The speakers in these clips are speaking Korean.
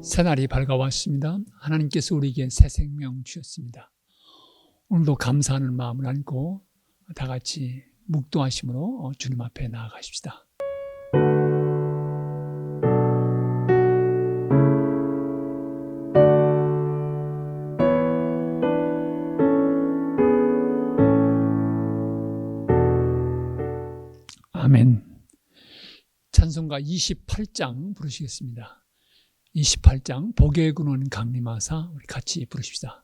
새날이 밝아왔습니다. 하나님께서 우리에게 새 생명 주셨습니다. 오늘도 감사하는 마음을 안고 다 같이 묵도하심으로 주님 앞에 나아가십시다. 아멘. 찬송가 28장 부르시겠습니다. 28장 복의 근원 강림하사 우리 같이 부르십시다.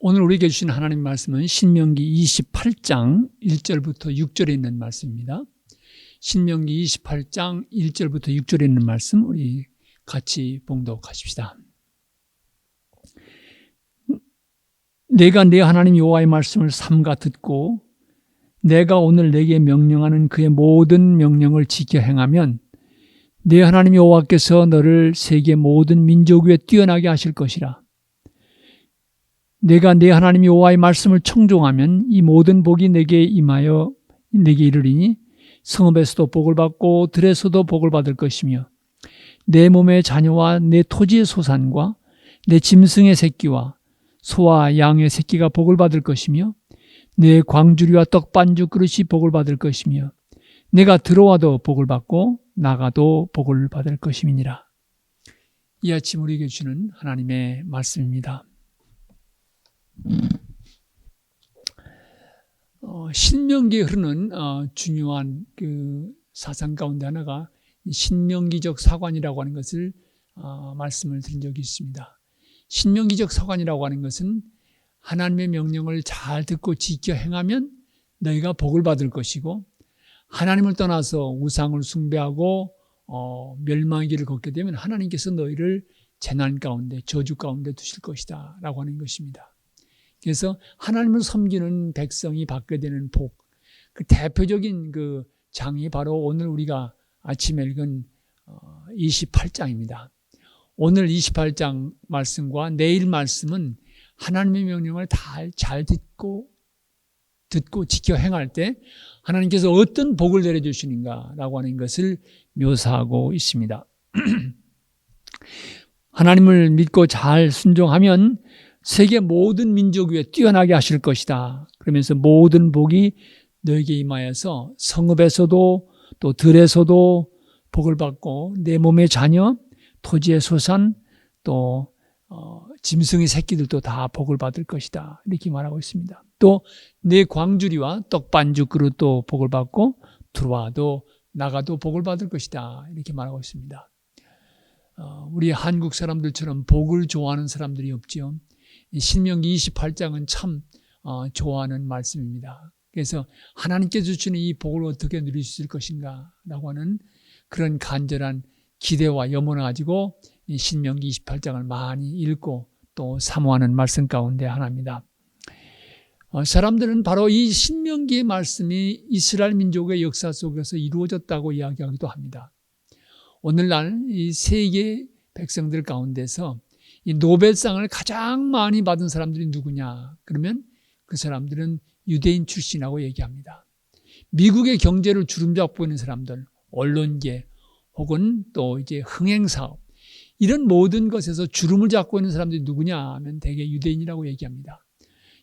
오늘 우리에게 주신 하나님 말씀은 신명기 28장 1절부터 6절에 있는 말씀입니다. 신명기 28장 1절부터 6절에 있는 말씀 우리 같이 봉독하십시다. 내가 내 하나님 여호와의 말씀을 삼가 듣고 내가 오늘 내게 명령하는 그의 모든 명령을 지켜 행하면 내 하나님 여호와께서 너를 세계 모든 민족 위에 뛰어나게 하실 것이라. 내가 내 하나님 여호와의 말씀을 청종하면 이 모든 복이 내게 임하여 내게 이르리니 성읍에서도 복을 받고 들에서도 복을 받을 것이며 내 몸의 자녀와 내 토지의 소산과 내 짐승의 새끼와 소와 양의 새끼가 복을 받을 것이며 내 광주리와 떡반죽 그릇이 복을 받을 것이며 내가 들어와도 복을 받고 나가도 복을 받을 것임이니라. 이 아침 우리에게 주는 하나님의 말씀입니다. 신명기에 흐르는 중요한 그 사상 가운데 하나가 신명기적 서관이라고 하는 것을 말씀을 드린 적이 있습니다. 신명기적 서관이라고 하는 것은 하나님의 명령을 잘 듣고 지켜 행하면 너희가 복을 받을 것이고 하나님을 떠나서 우상을 숭배하고 멸망의 길을 걷게 되면 하나님께서 너희를 재난 가운데 저주 가운데 두실 것이다 라고 하는 것입니다. 그래서 하나님을 섬기는 백성이 받게 되는 복, 그 대표적인 그 장이 바로 오늘 우리가 아침에 읽은 28장입니다. 오늘 28장 말씀과 내일 말씀은 하나님의 명령을 잘 듣고 지켜 행할 때 하나님께서 어떤 복을 내려주시는가라고 하는 것을 묘사하고 있습니다. 하나님을 믿고 잘 순종하면 세계 모든 민족 위에 뛰어나게 하실 것이다. 그러면서 모든 복이 너에게 임하여서 성읍에서도 또 들에서도 복을 받고 내 몸의 자녀, 토지의 소산, 또 짐승의 새끼들도 다 복을 받을 것이다. 이렇게 말하고 있습니다. 또 내 광주리와 떡반죽 그릇도 복을 받고 들어와도 나가도 복을 받을 것이다. 이렇게 말하고 있습니다. 우리 한국 사람들처럼 복을 좋아하는 사람들이 없죠. 신명기 28장은 참 좋아하는 말씀입니다. 그래서 하나님께서 주시는 이 복을 어떻게 누릴 수 있을 것인가 라고 하는 그런 간절한 기대와 염원을 가지고 이 신명기 28장을 많이 읽고 또 사모하는 말씀 가운데 하나입니다. 사람들은 바로 이 신명기의 말씀이 이스라엘 민족의 역사 속에서 이루어졌다고 이야기하기도 합니다. 오늘날 이 세계 백성들 가운데서 이 노벨상을 가장 많이 받은 사람들이 누구냐? 그러면 그 사람들은 유대인 출신이라고 얘기합니다. 미국의 경제를 주름잡고 있는 사람들, 언론계 혹은 또 이제 흥행사업, 이런 모든 것에서 주름을 잡고 있는 사람들이 누구냐 하면 대개 유대인이라고 얘기합니다.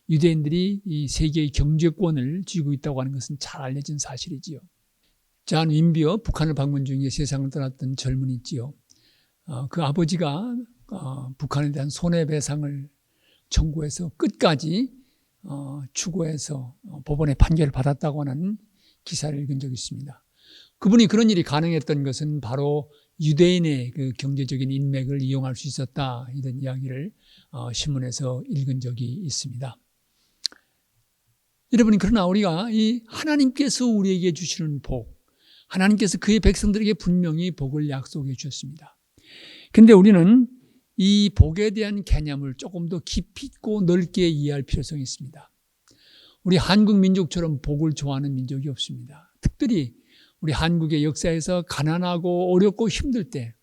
유대인들이 이 세계의 경제권을 쥐고 있다고 하는 것은 잘 알려진 사실이지요. 잔 윈비어 북한을 방문 중에 세상을 떠났던 젊은이 있지요. 그 아버지가 북한에 대한 손해배상을 청구해서 끝까지 추구해서 법원의 판결을 받았다고 하는 기사를 읽은 적이 있습니다. 그분이 그런 일이 가능했던 것은 바로 유대인의 그 경제적인 인맥을 이용할 수 있었다, 이런 이야기를 신문에서 읽은 적이 있습니다. 여러분, 그러나 우리가 이 하나님께서 우리에게 주시는 복, 하나님께서 그의 백성들에게 분명히 복을 약속해 주셨습니다. 그런데 우리는 이 복에 대한 개념을 조금 더 깊이 있고 넓게 이해할 필요성이 있습니다. 우리 한국 민족처럼 복을 좋아하는 민족이 없습니다. 특별히 우리 한국의 역사에서 가난하고 어렵고 힘들 때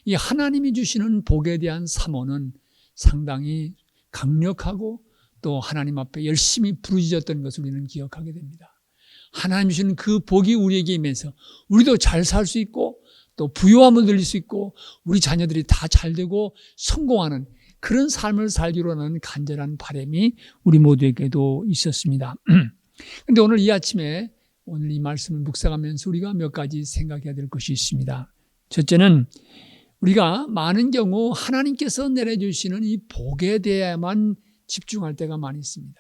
이 하나님이 주시는 복에 대한 사모는 상당히 강력하고 또 하나님 앞에 열심히 부르짖었던 것을 우리는 기억하게 됩니다. 하나님 주시는 그 복이 우리에게 임해서 우리도 잘 살 수 있고 또 부유함을 누릴 수 있고 우리 자녀들이 다 잘 되고 성공하는 그런 삶을 살기로 하는 간절한 바람이 우리 모두에게도 있었습니다. 그런데 오늘 이 아침에 오늘 이 말씀을 묵상하면서 우리가 몇 가지 생각해야 될 것이 있습니다. 첫째는 우리가 많은 경우 하나님께서 내려주시는 이 복에 대해만 집중할 때가 많이 있습니다.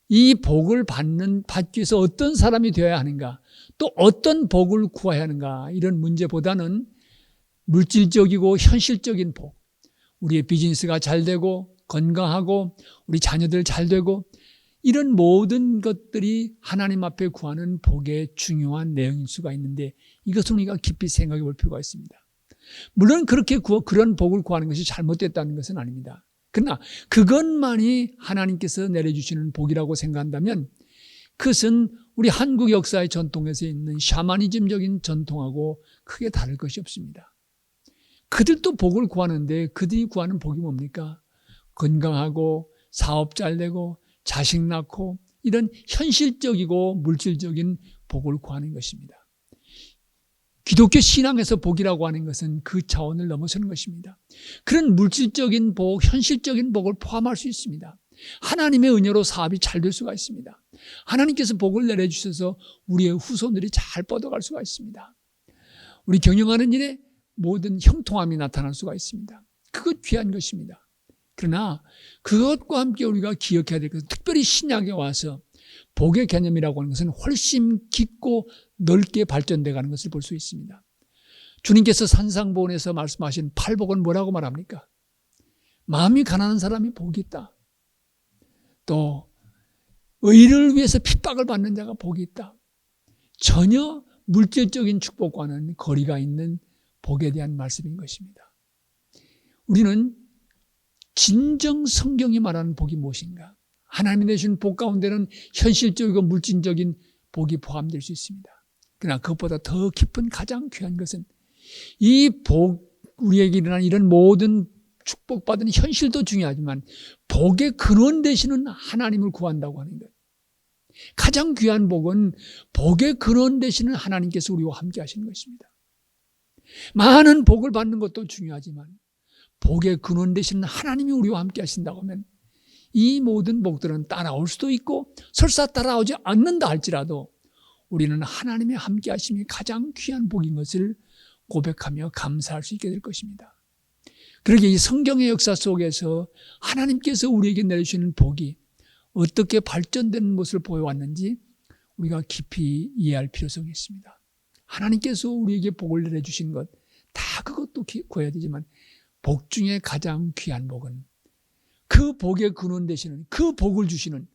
이 복을 받기 위해서 어떤 사람이 되어야 하는가, 또 어떤 복을 구해야 하는가, 이런 문제보다는 물질적이고 현실적인 복, 우리의 비즈니스가 잘 되고 건강하고 우리 자녀들 잘 되고 이런 모든 것들이 하나님 앞에 구하는 복의 중요한 내용일 수가 있는데 이것을 우리가 깊이 생각해 볼 필요가 있습니다. 물론 그런 복을 구하는 것이 잘못됐다는 것은 아닙니다. 그러나 그것만이 하나님께서 내려주시는 복이라고 생각한다면 그것은 우리 한국 역사의 전통에서 있는 샤머니즘적인 전통하고 크게 다를 것이 없습니다. 그들도 복을 구하는데 그들이 구하는 복이 뭡니까? 건강하고 사업 잘 되고 자식 낳고 이런 현실적이고 물질적인 복을 구하는 것입니다. 기독교 신앙에서 복이라고 하는 것은 그 차원을 넘어서는 것입니다. 그런 물질적인 복, 현실적인 복을 포함할 수 있습니다. 하나님의 은혜로 사업이 잘 될 수가 있습니다. 하나님께서 복을 내려주셔서 우리의 후손들이 잘 뻗어갈 수가 있습니다. 우리 경영하는 일에 모든 형통함이 나타날 수가 있습니다. 그것 귀한 것입니다. 그러나 그것과 함께 우리가 기억해야 될 것은 특별히 신약에 와서 복의 개념이라고 하는 것은 훨씬 깊고 넓게 발전돼 가는 것을 볼 수 있습니다. 주님께서 산상보훈에서 말씀하신 팔복은 뭐라고 말합니까? 마음이 가난한 사람이 복이 있다. 또 의를 위해서 핍박을 받는 자가 복이 있다. 전혀 물질적인 축복과는 거리가 있는 복에 대한 말씀인 것입니다. 우리는 진정 성경이 말하는 복이 무엇인가? 하나님이 내주신 복 가운데는 현실적이고 물질적인 복이 포함될 수 있습니다. 그러나 그것보다 더 깊은 가장 귀한 것은 이 복, 우리에게 일어난 이런 모든 축복받은 현실도 중요하지만 복의 근원 되시는 하나님을 구한다고 하는 것. 가장 귀한 복은 복의 근원 되시는 하나님께서 우리와 함께 하시는 것입니다. 많은 복을 받는 것도 중요하지만 복의 근원 되시는 하나님이 우리와 함께 하신다고 하면 이 모든 복들은 따라올 수도 있고 설사 따라오지 않는다 할지라도 우리는 하나님의 함께 하심이 가장 귀한 복인 것을 고백하며 감사할 수 있게 될 것입니다. 그러기에 이 성경의 역사 속에서 하나님께서 우리에게 내려주시는 복이 어떻게 발전되는 모습을 보여왔는지 우리가 깊이 이해할 필요성이 있습니다. 하나님께서 우리에게 복을 내려주신 것 다 그것도 구해야 되지만 복 중에 가장 귀한 복은 그 복의 근원 되시는 그 복을 주시는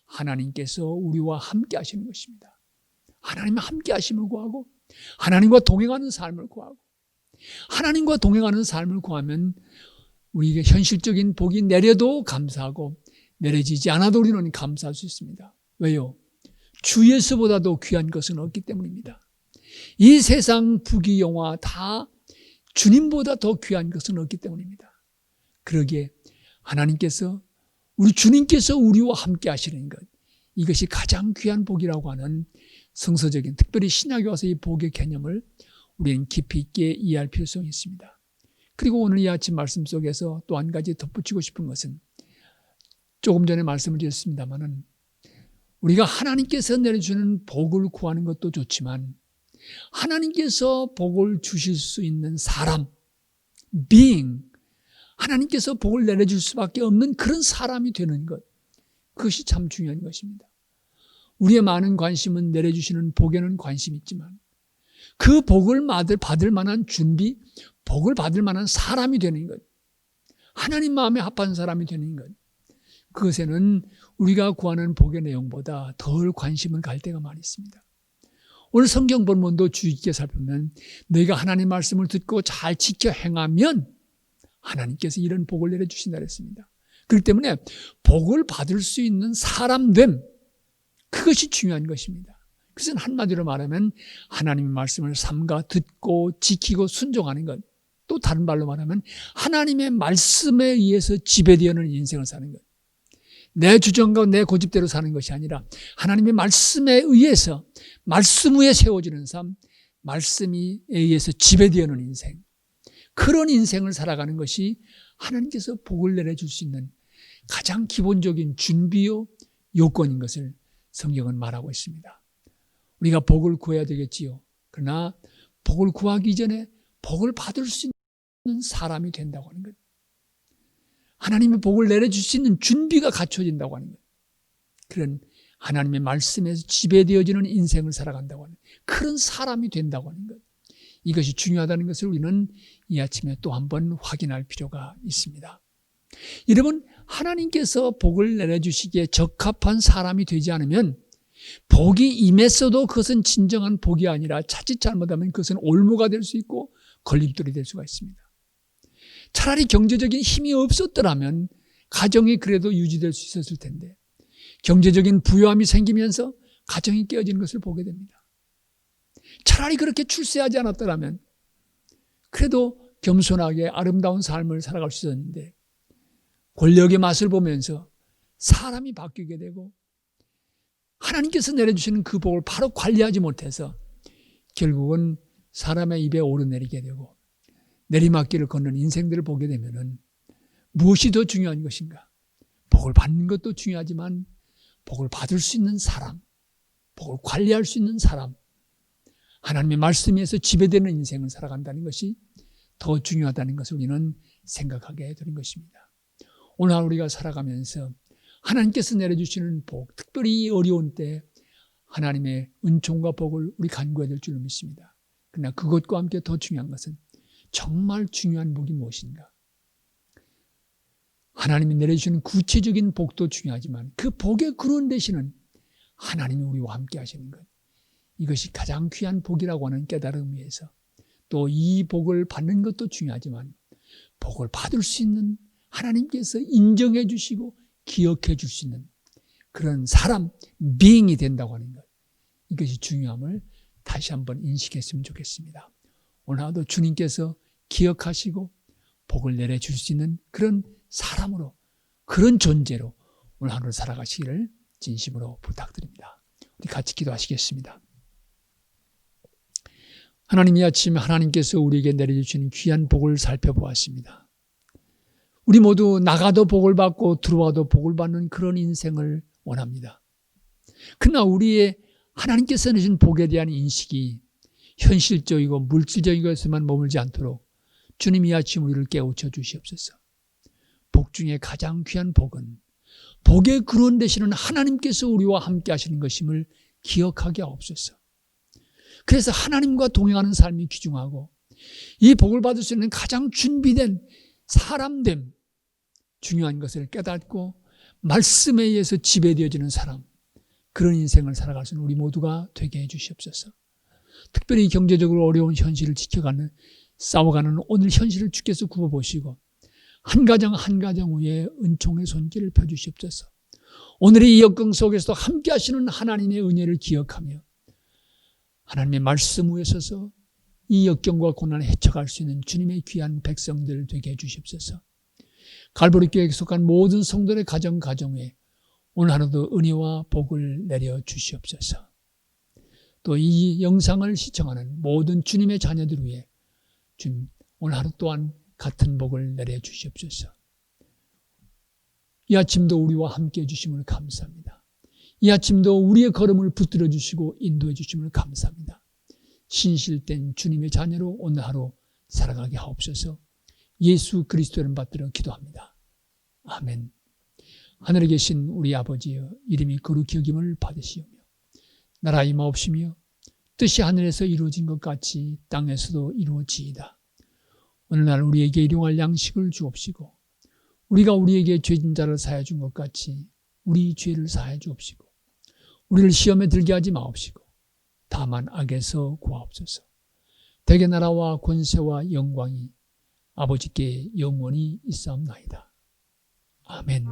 하나님께서 우리와 함께 하시는 것입니다. 하나님과 함께 하심을 구하고 하나님과 동행하는 삶을 구하고 하나님과 동행하는 삶을 구하면 우리에게 현실적인 복이 내려도 감사하고 내려지지 않아도 우리는 감사할 수 있습니다. 왜요? 주 예수보다도 귀한 것은 없기 때문입니다. 이 세상 부귀영화 다 주님보다 더 귀한 것은 없기 때문입니다. 그러기에 하나님께서, 우리 주님께서 우리와 함께 하시는 것, 이것이 가장 귀한 복이라고 하는 성서적인, 특별히 신약에 와서 이 복의 개념을 우리는 깊이 있게 이해할 필요성이 있습니다. 그리고 오늘 이 아침 말씀 속에서 또 한 가지 덧붙이고 싶은 것은, 조금 전에 말씀을 드렸습니다마는 우리가 하나님께서 내려주는 복을 구하는 것도 좋지만 하나님께서 복을 주실 수 있는 사람, being, 하나님께서 복을 내려줄 수밖에 없는 그런 사람이 되는 것, 그것이 참 중요한 것입니다. 우리의 많은 관심은 내려주시는 복에는 관심이 있지만 그 복을 받을 만한 준비, 복을 받을 만한 사람이 되는 것, 하나님 마음에 합한 사람이 되는 것, 그것에는 우리가 구하는 복의 내용보다 덜 관심을 갈 때가 많이 있습니다. 오늘 성경 본문도 주의 깊게 살펴보면 너희가 하나님 말씀을 듣고 잘 지켜 행하면 하나님께서 이런 복을 내려주신다 그랬습니다. 그렇기 때문에 복을 받을 수 있는 사람됨, 그것이 중요한 것입니다. 그것은 한마디로 말하면 하나님의 말씀을 삼가 듣고 지키고 순종하는 것, 또 다른 말로 말하면 하나님의 말씀에 의해서 지배되어는 인생을 사는 것, 내 주장과 내 고집대로 사는 것이 아니라 하나님의 말씀에 의해서, 말씀 위에 세워지는 삶, 말씀에 의해서 지배되어는 인생, 그런 인생을 살아가는 것이 하나님께서 복을 내려줄 수 있는 가장 기본적인 준비요 요건인 것을 성경은 말하고 있습니다. 우리가 복을 구해야 되겠지요. 그러나 복을 구하기 전에 복을 받을 수 있는 사람이 된다고 하는 것, 하나님의 복을 내려줄 수 있는 준비가 갖춰진다고 하는 것, 그런 하나님의 말씀에서 지배되어지는 인생을 살아간다고 하는 그런 사람이 된다고 하는 것, 이것이 중요하다는 것을 우리는 이 아침에 또 한 번 확인할 필요가 있습니다. 여러분, 하나님께서 복을 내려주시기에 적합한 사람이 되지 않으면 복이 임했어도 그것은 진정한 복이 아니라 자칫 잘못하면 그것은 올무가 될 수 있고 걸림돌이 될 수가 있습니다. 차라리 경제적인 힘이 없었더라면 가정이 그래도 유지될 수 있었을 텐데 경제적인 부유함이 생기면서 가정이 깨어지는 것을 보게 됩니다. 차라리 그렇게 출세하지 않았더라면 그래도 겸손하게 아름다운 삶을 살아갈 수 있었는데 권력의 맛을 보면서 사람이 바뀌게 되고 하나님께서 내려주시는 그 복을 바로 관리하지 못해서 결국은 사람의 입에 오르내리게 되고 내리막길을 걷는 인생들을 보게 되면은 무엇이 더 중요한 것인가? 복을 받는 것도 중요하지만 복을 받을 수 있는 사람, 복을 관리할 수 있는 사람, 하나님의 말씀에서 지배되는 인생을 살아간다는 것이 더 중요하다는 것을 우리는 생각하게 되는 것입니다. 오늘 우리가 살아가면서 하나님께서 내려주시는 복, 특별히 이 어려운 때 하나님의 은총과 복을 우리 간구해야 될 줄 믿습니다. 그러나 그것과 함께 더 중요한 것은 정말 중요한 복이 무엇인가? 하나님이 내려주시는 구체적인 복도 중요하지만 그 복의 근원 되시는 하나님이 우리와 함께 하시는 것, 이것이 가장 귀한 복이라고 하는 깨달음에서 또 이 복을 받는 것도 중요하지만 복을 받을 수 있는 하나님께서 인정해 주시고 기억해 줄 수 있는 그런 사람, being이 된다고 하는 것, 이것이 중요함을 다시 한번 인식했으면 좋겠습니다. 오늘 하루도 주님께서 기억하시고 복을 내려줄 수 있는 그런 사람으로, 그런 존재로 오늘 하루를 살아가시기를 진심으로 부탁드립니다. 우리 같이 기도하시겠습니다. 하나님, 이 아침에 하나님께서 우리에게 내려주시는 귀한 복을 살펴보았습니다. 우리 모두 나가도 복을 받고 들어와도 복을 받는 그런 인생을 원합니다. 그러나 우리의 하나님께서 내주신 복에 대한 인식이 현실적이고 물질적인 것에만 머물지 않도록 주님 이 아침 우리를 깨우쳐 주시옵소서. 복 중에 가장 귀한 복은 복의 근원 되시는 하나님께서 우리와 함께 하시는 것임을 기억하게 하옵소서. 그래서 하나님과 동행하는 삶이 귀중하고 이 복을 받을 수 있는 가장 준비된 사람됨, 중요한 것을 깨닫고 말씀에 의해서 지배되어지는 사람, 그런 인생을 살아갈 수 있는 우리 모두가 되게 해 주시옵소서. 특별히 경제적으로 어려운 현실을 지켜가는 싸워가는 오늘 현실을 주께서 굽어보시고 한 가정 한 가정 위에 은총의 손길을 펴주시옵소서. 오늘의 이 역경 속에서도 함께 하시는 하나님의 은혜를 기억하며 하나님의 말씀 위에 서서 이 역경과 고난을 헤쳐갈 수 있는 주님의 귀한 백성들 되게 해주시옵소서. 갈보리 교회에 속한 모든 성도의 가정에 오늘 하루도 은혜와 복을 내려 주시옵소서. 또 이 영상을 시청하는 모든 주님의 자녀들 위해 주님 오늘 하루 또한 같은 복을 내려 주시옵소서. 이 아침도 우리와 함께 해주심을 감사합니다. 이 아침도 우리의 걸음을 붙들어 주시고 인도해 주심을 감사합니다. 신실된 주님의 자녀로 오늘 하루 살아가게 하옵소서. 예수 그리스도를 받들어 기도합니다. 아멘. 하늘에 계신 우리 아버지여, 이름이 거룩히 여김을 받으시오며 나라 임하옵시며 뜻이 하늘에서 이루어진 것 같이 땅에서도 이루어지이다. 오늘날 우리에게 일용할 양식을 주옵시고 우리가 우리에게 죄진 자를 사하여 준 것 같이 우리 죄를 사하여 주옵시고 우리를 시험에 들게 하지 마옵시고 다만 악에서 구하옵소서. 대개 나라와 권세와 영광이 아버지께 영원히 있사옵나이다. 아멘.